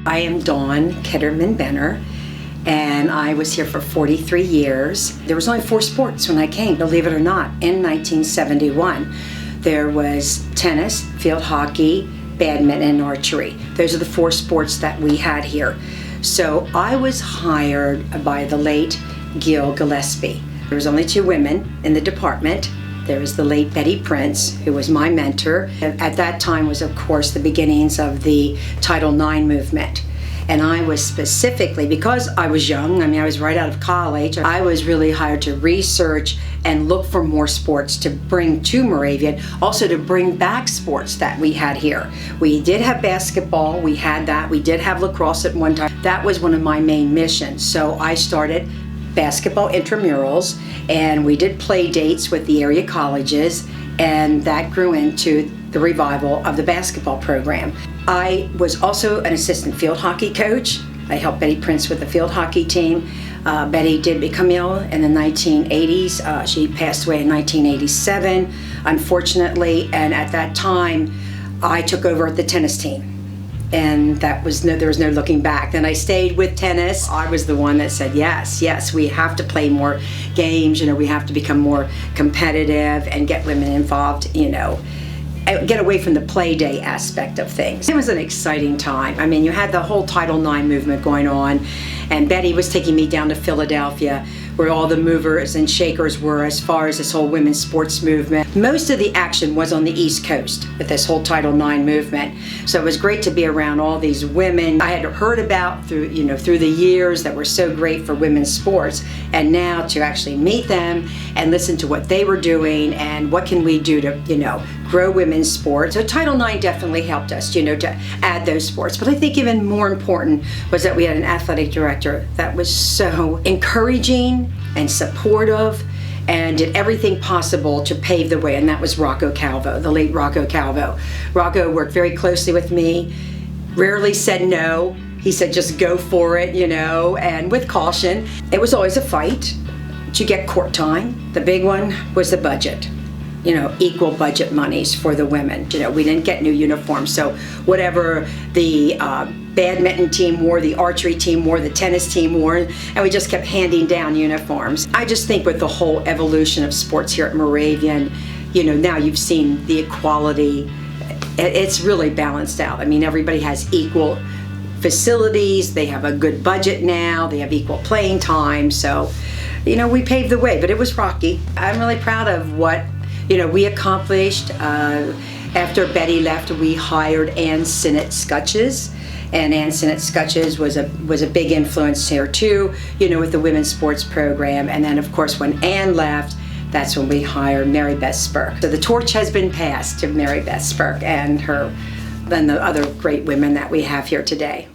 I am Dawn Ketterman-Benner, and I was here for 43 years. There was only 4 sports when I came, believe it or not, in 1971. There was tennis, field hockey, badminton, and archery. Those are the 4 sports that we had here. So I was hired by the late Gil Gillespie. There was only 2 women in the department. There was the late Betty Prince, who was my mentor. At that time was, of course, the beginnings of the Title IX movement. And I was specifically, because I was young, I was right out of college, I was really hired to research and look for more sports to bring to Moravian, also to bring back sports that we had here. We did have basketball, we had that, we did have lacrosse at one time. That was one of my main missions. So I started basketball intramurals, and we did play dates with the area colleges, and that grew into the revival of the basketball program. I was also an assistant field hockey coach. I helped Betty Prince with the field hockey team. Betty did become ill in the 1980s. She passed away in 1987, unfortunately, and at that time I took over the tennis team. And there was no looking back. Then I stayed with tennis. I was the one that said, yes, we have to play more games, we have to become more competitive and get women involved, get away from the play day aspect of things. It was an exciting time. You had the whole Title IX movement going on, and Betty was taking me down to Philadelphia, where all the movers and shakers were as far as this whole women's sports movement. Most of the action was on the East Coast with this whole Title IX movement. So it was great to be around all these women I had heard about through the years that were so great for women's sports, and now to actually meet them and listen to what they were doing and what can we do to, grow women's sports. So Title IX definitely helped us, to add those sports. But I think even more important was that we had an athletic director that was so encouraging and supportive and did everything possible to pave the way, and that was Rocco Calvo, the late Rocco Calvo. Rocco worked very closely with me, rarely said no. He said just go for it, and with caution. It was always a fight to get court time. The big one was the budget. Equal budget monies for the women. We didn't get new uniforms, so whatever the badminton team wore, the archery team wore, the tennis team wore, and we just kept handing down uniforms. I just think with the whole evolution of sports here at Moravian, now you've seen the equality. It's really balanced out. Everybody has equal facilities, they have a good budget now, they have equal playing time, so we paved the way, but it was rocky. I'm really proud of what we accomplished. After Betty left, we hired Ann Sinnott-Scutches, and Ann Sinnott-Scutches was a big influence here too, with the women's sports program. And then of course when Ann left, that's when we hired Mary Beth Spurk. So the torch has been passed to Mary Beth Spurk and the other great women that we have here today.